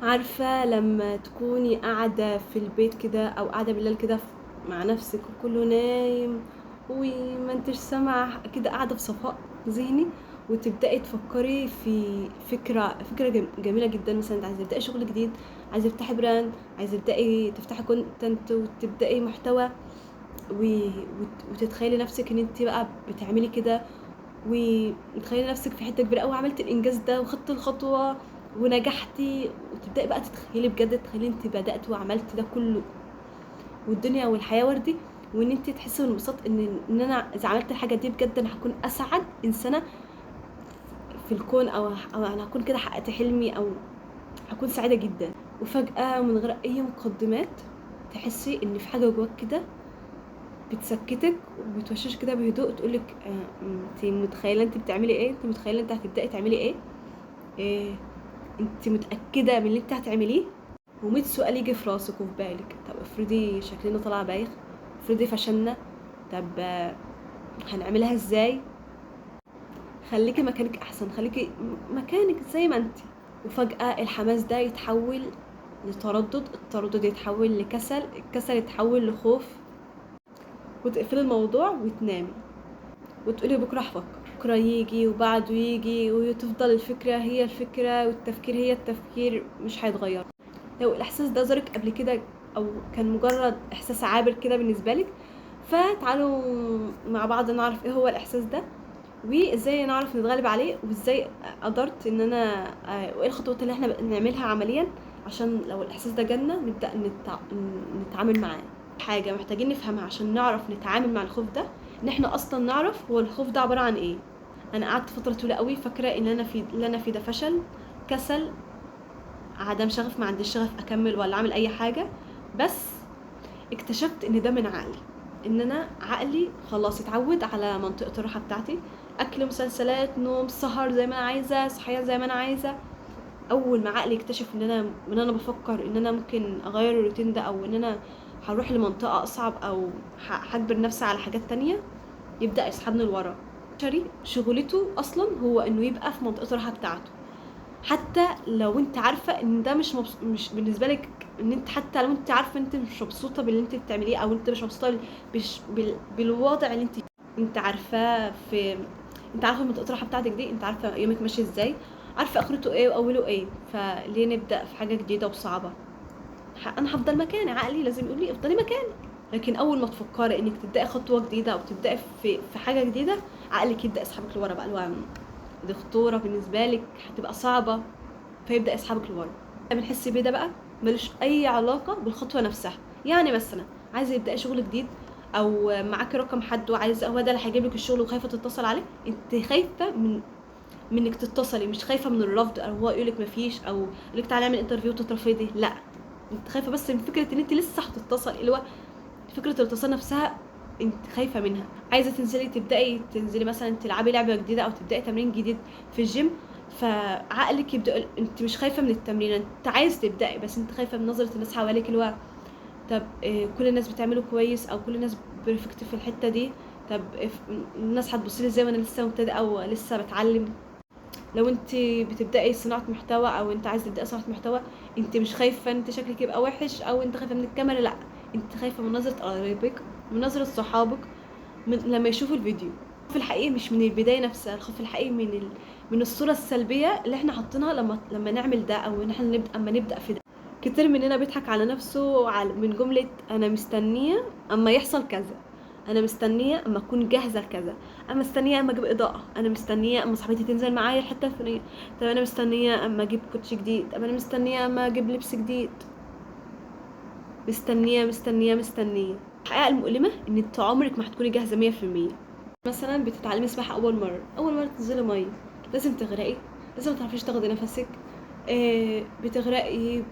عارفة لما تكوني قاعدة في البيت كده او قاعدة بالليل كده مع نفسك وكله نايم وما انتش سامعة كده، قاعدة في صفاء ذهني وتبدأي تفكري في فكرة جميلة جدا. مثلا انت عايزة تبدأي شغل جديد، عايزة تفتحي براند، عايزة تفتحي كونتنت وتبدأي محتوى وتتخيلي نفسك ان انت بقى بتعملي كده، وتخيلي نفسك في حته كبيره قوي، عملت الانجاز ده وخدت الخطوه ونجحتي، وتبداي بقى تتخيلي بجد، تخيلي انت بدات وعملت ده كله والدنيا والحياه وردي، وان انت تحسي بالانبساط ان انا اذا عملت الحاجه دي بجد انا هكون اسعد انسانه في الكون، او انا هكون كده حققت حلمي، او هكون سعيده جدا. وفجاه من غير اي مقدمات تحسي ان في حاجه جواك كده بتسكتك وبتوشش كده بهدوء، تقولك انت متخيله انت بتعملي ايه، انت متخيله انت هتبداي تعملي ايه، إيه، انت متاكده من اللي انت هتعمليه. و100 سؤال يجي في راسك وفي بالك، طب افرضي شكلنا طلع بايخ، افرضي فشلنا، طب هنعملها ازاي. خليكي مكانك احسن، خليكي مكانك زي ما انت. وفجاه الحماس ده يتحول لتردد، التردد يتحول لكسل، الكسل يتحول لخوف، وتقفلي الموضوع وتنامي وتقولي بكره هفكر، بكره يجي وبعده يجي، وتفضل الفكره هي الفكره والتفكير هي التفكير، مش هيتغير. لو الاحساس ده زارك قبل كده او كان مجرد احساس عابر كده بالنسبه لك، فتعالوا مع بعض نعرف ايه هو الاحساس ده، وازاي نعرف نتغلب عليه، وازاي قدرت ان انا وايه الخطوات اللي احنا نعملها عمليا عشان لو الاحساس ده جالنا نبدا نتعامل معاه. حاجه محتاجين نفهمها عشان نعرف نتعامل مع الخوف ده، ان احنا اصلا نعرف هو الخوف ده عباره عن ايه. انا قعدت فتره طويله قوي فاكره ان انا في اللي انا فيه ده فشل، كسل، عدم شغف، ما عنديش شغف اكمل ولا اعمل اي حاجه. بس اكتشفت ان ده من عقلي، ان انا عقلي خلاص اتعود على منطقه الراحه بتاعتي، اكل، مسلسلات، نوم، سهر زي ما انا عايزه، صحيان زي ما انا عايزه. اول ما عقلي يكتشف ان انا بفكر ان انا ممكن اغير الروتين ده، او ان انا هروح لمنطقه اصعب، او هجبر نفسي على حاجات تانية، يبدا يسحبني لورا. شغلته اصلا هو انه يبقى في منطقه الراحه بتاعته، حتى لو انت عارفه ان ده مش بالنسبه لك، ان انت حتى لو انت عارفه انت مش مبسوطه باللي انت بتعمليه، او انت مش مبسوطه بالوضع اللي انت عارفاه في، انت عارفه منطقه الراحه بتاعتك دي، انت عارفه يومك ماشي ازاي، عارفه اخرته ايه واوله ايه، فليه نبدا في حاجه جديده وصعبه؟ انا هفضل مكاني، عقلي لازم يقول لي افضلي مكانك. لكن اول ما تفكري انك تبداي خطوه جديده او تبداي في حاجه جديده، عقلك يبدا يسحبك لورا بقى، اللي هو دي خطوره بالنسبه لك هتبقى صعبه، فيبدا يسحبك لورا. بنحس بيه ده بقى ملوش اي علاقه بالخطوه نفسها. يعني مثلا عايزه يبدا شغل جديد، او معاكي رقم حد وعايزه هو ده اللي هيجيب لك الشغل وخايفه تتصل عليه، انت خايفه من انك تتصلي، مش خايفه من الرفض، او هو يقول لك مفيش، او يقول لك تعالى نعمل انترفيو تترفضي، لا، انت خايفه بس من فكره ان انت لسه هتتصل، اللي هو فكره الاتصال نفسها انت خايفه منها. عايزه تنزلي مثلا تلعبي لعبه جديده او تبداي تمرين جديد في الجيم، فعقلك يبدا انت مش خايفه من التمرين، انت عايز تبداي، بس انت خايفه من نظره الناس حواليك، اللي هو طب كل الناس بتعمله كويس، او كل الناس بيرفكت في الحته دي، طب الناس هتبص لي ازاي وانا لسه مبتدئه او لسه بتعلم. لو انت بتبداي صناعه محتوى، او انت عايزه تبداي صناعه محتوى، انت مش خايفه انت شكلك يبقى وحش، او انت خايفه من الكاميرا، لا، انت خايفه من نظره قرايبك، من نظره صحابك، لما يشوفوا الفيديو. الخوف الحقيقي مش من البدايه نفسها، الخوف الحقيقي من الصوره السلبيه اللي احنا حاطينها لما نعمل ده، او ان احنا نبدا في ده. كتير مننا بيضحك على نفسه من جمله انا مستنيه اما يحصل كذا، انا مستنيه اما اكون جاهزه لكذا، انا مستنيه اما اجيب اضاءه، انا مستنيه اما صاحبتي تنزل معايا الحته الفلانيه، طب انا مستنيه اما اجيب كوتش جديد، طب انا مستنيه اما اجيب لبس جديد، مستنيه مستنيه مستنيه. الحقيقه المؤلمه ان انت عمرك ما هتكوني جاهزه 100%. مثلا بتتعلمي سباحه اول مره تنزلي ميه، لازم تغرقي، لازم ما تعرفيش تاخدي نفسك، بتغرقي،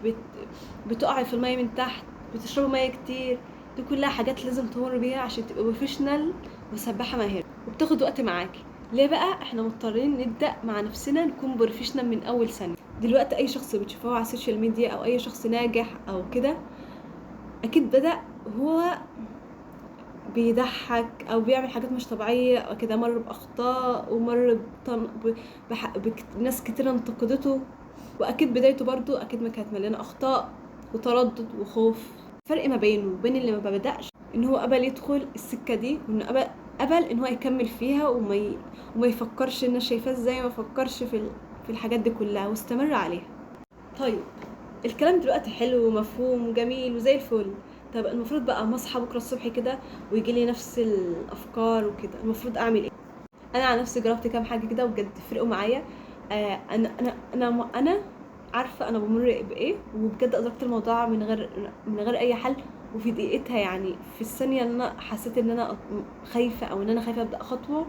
بتقعي في الميه من تحت، بتشربي ميه كتير، دي كلها حاجات لازم تمر بيها عشان تبقي بروفيشنال وسباحه ماهره، وبتاخد وقت معاكي. ليه بقى احنا مضطرين نبدا مع نفسنا نكون بروفيشنال من اول سنه؟ دلوقتي اي شخص بتشوفه على السوشيال ميديا، او اي شخص ناجح او كده، اكيد بدا هو بيضحك او بيعمل حاجات مش طبيعيه او كده، مر باخطاء ومر ناس كتير انتقدته، واكيد بدايته برضو اكيد ما كانت مليانه اخطاء وتردد وخوف. فرق ما بينه وبين اللي ما بدأش ان هو قبل يدخل السكه دي، وان قبل ان هو يكمل فيها وما يفكرش الناس شايفاه ازاي، ما يفكرش في الحاجات دي كلها واستمر عليها. طيب الكلام دلوقتي حلو ومفهوم وجميل وزي الفل. طب المفروض بقى ما اصحى بكره الصبح كده ويجي لي نفس الافكار وكده، المفروض اعمل ايه؟ انا على نفسي جربت كام حاجه كده وبجد فرقوا معايا. انا عارفه انا بمر بايه، وبجد ادركت الموضوع من غير اي حل، وفي دقيقتها يعني في الثانيه اللي انا حسيت ان انا خايفه او ان انا خايفه ابدا خطوه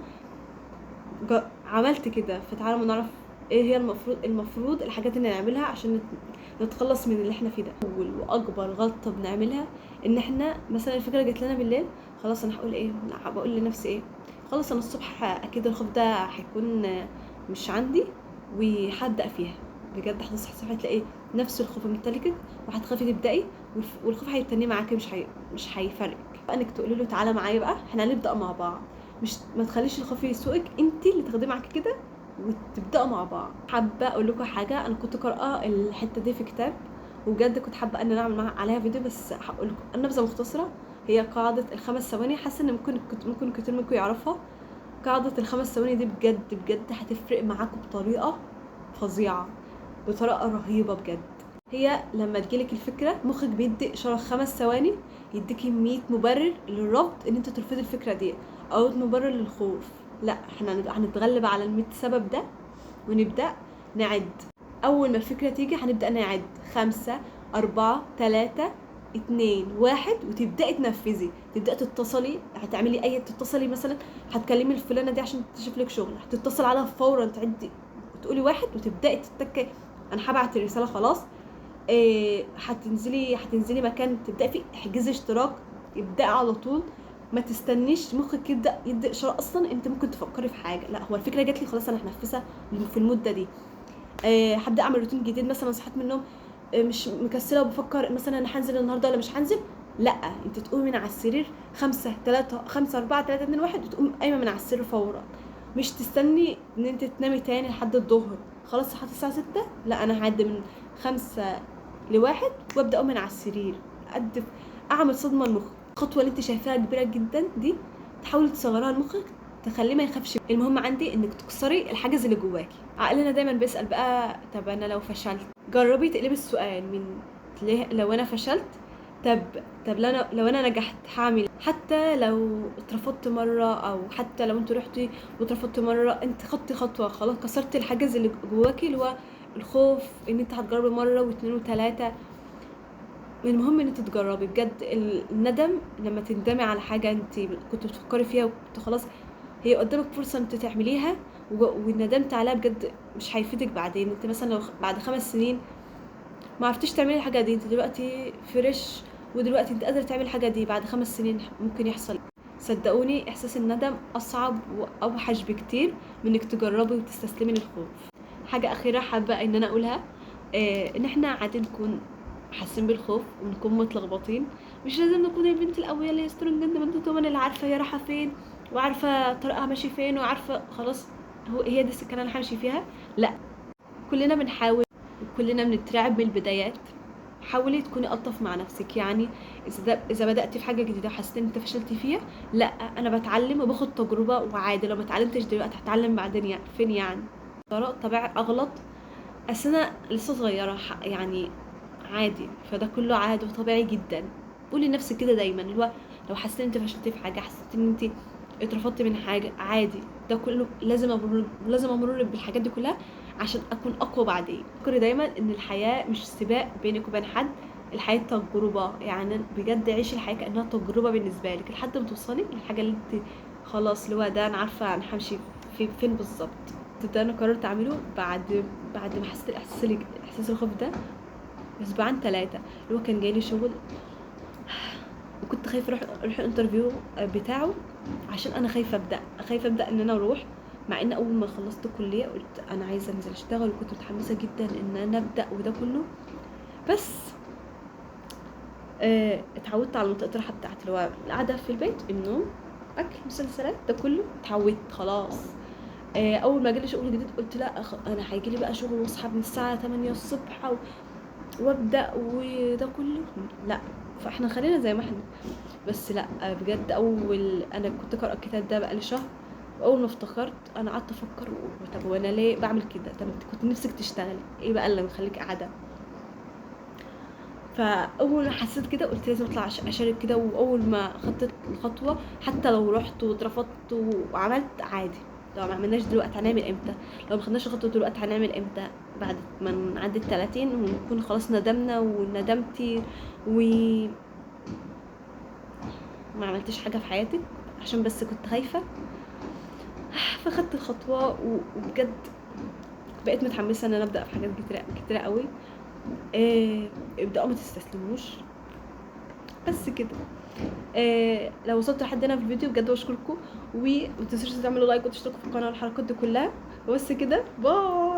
عملت كده. فتعالوا ما نعرف ايه هي المفروض الحاجات اللي نعملها عشان نتخلص من اللي احنا فيه ده. اول واكبر غلطه بنعملها ان احنا مثلا الفكره جت لنا بالليل، خلاص انا هقول ايه، بقول لنفسي ايه، خلاص انا الصبح اكيد الخوف ده هيكون مش عندي وهبدا فيها. بجد هتصحي الصبح تلاقي نفس الخوف ممتلكك وهتخافي تبداي، والخوف هيتنيه معاكي، مش هيفرقك. انك تقولي له تعالى معايا بقى احنا هنبدا مع بعض، مش ما تخليش الخوف يسوقك، انت اللي تاخديه معاكي كده وتبداوا مع بعض. حابه اقول لكم حاجه، انا كنت قارئه الحته دي في كتاب وبجد كنت حابه ان انا اعمل عليها فيديو، بس هقول لكم النبذه مختصره. هي قاعده ال5 ثواني، حاسه ان ممكن كتير منكم يعرفها. قاعده ال5 ثواني دي بجد بجد هتفرق معاكم بطريقه فظيعه، بطريقه رهيبه بجد. هي لما تجيلك الفكره مخك بيدي اشاره 5 ثواني يديكي 100 مبرر للرفض ان انت ترفضي الفكره دي، او مبرر للخوف. لا احنا هنتغلب على ال100 سبب ده ونبدا نعد. اول ما الفكره تيجي هنبدا نعد 5 4 3 2 1 وتبداي تنفذي، تبداي تتصلي، هتعملي تتصلي مثلا هتكلمي الفلانه دي عشان تشوف لك شغل، هتتصل عليها فورا تعدي تقولي 1 وتبداي تتكي انا هبعت الرساله خلاص. هتنزلي مكان تبداي فيه احجزي اشتراك، ابداي على طول، ما تستنيش مخك يبدا يدي اشاره اصلا انت ممكن تفكري في حاجه. لا هو الفكره جات لي خلاص انا هنفذها في المده دي. هبدا اعمل روتين جديد، مثلا صحيت من النوم مش مكسله وبفكر مثلا انا هنزل النهارده ولا مش هنزل، لا انت تقومي من على السرير 5 3 5 4 3 2 1 وتقومي قايمه من على السرير فورا، مش تستني ان انت تنامي تاني لحد الظهر. خلاص صحيت الساعه 6، لا انا هعد من 5 ل1 وابدا اقوم من على السرير، اعمل صدمه لمخك. الخطوه اللي انت شايفاها كبيره جدا دي تحاولي تصغرها لمخك، تخليه ما يخافش. المهم عندي انك تكسري الحاجز اللي جواكي. عقلنا دايما بيسال بقى طب انا لو فشلت، جربي تقلبي السؤال من ليه لو انا فشلت، طب لو انا نجحت هعمل. حتى لو اترفضت مره، او حتى لو انت رحتي واترفضت مره، انت خدتي خطوه خلاص، كسرتي الحاجز اللي جواكي اللي هو الخوف ان انت هتجربي مره واثنين وثلاثه. المهم ان انت تجربي بجد. الندم لما تندمي على حاجه انت كنت بتفكري فيها وكنت خلاص هي قدامك فرصه انت تعمليها وندمت عليها، بجد مش هيفيدك بعدين. انت مثلا لو بعد 5 سنين ما عرفتيش تعملي الحاجه دي، انت دلوقتي فريش ودلوقتي انت قادره تعملي الحاجه دي، بعد 5 سنين ممكن يحصل. صدقوني احساس الندم اصعب واوحش بكتير من انك تجربي وتستسلمي للخوف. حاجه اخيره حابه ان انا اقولها، ان احنا عادي نكون حاسين بالخوف ونكون متلخبطين، مش لازم نكون البنت القويه اللي هي سترونج اندبندنت اللي عارفه هي رايحه فين وعارفه طريقها ماشي فين وعارفه خلاص هي دي السكه اللي انا همشي فيها. لا كلنا بنحاول وكلنا بنترعب من البدايات. حاولي تكوني الطف مع نفسك، يعني اذا بداتي في حاجه جديده وحسيتي ان انت فشلتي فيها، لا انا بتعلم وباخد تجربه وعادي لو ما اتعلمتش دلوقتي هتعلم بعدين، يعني فين يعني طبيعي اغلط، اصل انا لسه صغيره يعني عادي، فده كله عادي وطبيعي جدا. قولي لنفسك كده دايما، اللي هو لو حسيت ان انت فشلتي في حاجه، حسيت ان انت اترفضتي من حاجه، عادي ده كله لازم امر بالحاجات دي كلها عشان اكون اقوى بعدين. فكري دايما ان الحياه مش سباق بينك وبين حد، الحياه تجربه، يعني بجد عيشي الحياه كانها تجربه بالنسبه لك لحد ما توصلي للحاجه اللي انت خلاص اللي هو ده انا عارفه انا همشي فين بالظبط. ده انا قررت اعمله بعد ما حسيت احساس الخوف ده اسبوعين 3، اللي هو كان جايلي شغل وكنت خايفه اروح الانترفيو بتاعه عشان انا خايفه ابدا ان انا اروح، مع ان اول ما خلصت الكليه قلت انا عايزه انزل اشتغل وكنت متحمسه جدا ان انا ابدا وده كله. بس اتعودت على منطقه الراحه بتاعتي اللي هو القعده في البيت، النوم، اكل، مسلسلات، ده كله اتعودت خلاص. اول ما جالي شغل جديد قلت لا انا هيجي لي بقى شغل واصحى من الساعه 8 الصبح وابدا وده كله، لا. فاحنا خلينا زي ما احنا. بس لا بجد، انا كنت قارئه الكتاب ده بقى لي شهر، واول ما افتكرت انا قعدت افكر طب وانا ليه بعمل كده؟ طب انت كنت نفسك تشتغلي ايه بقى اللي مخليك قاعده؟ فاول ما حسيت كده قلت لازم اطلع اشارك كده. واول ما خدت الخطوه، حتى لو رحت واترفضت وعملت عادي، لو ما عملناش دلوقتي هنعمل امتى؟ لو ما خدناش الخطوه دلوقتي هنعمل امتى؟ بعد ما نعدي ال30 ونكون خلاص ندمنا وندمتي وما عملتش حاجه في حياتك عشان بس كنت خايفه. فخدت الخطوه وبجد بقيت متحمسه ان انا ابدا في حاجات كتيره قوي. ابداوا ما تستسلموش. بس كده. لو وصلتوا لحد هنا في الفيديو بجد بشكركم، وما تنسوش تعملوا لايك وتشتركوا في القناه والحركات دي كلها. وبس كده، باي.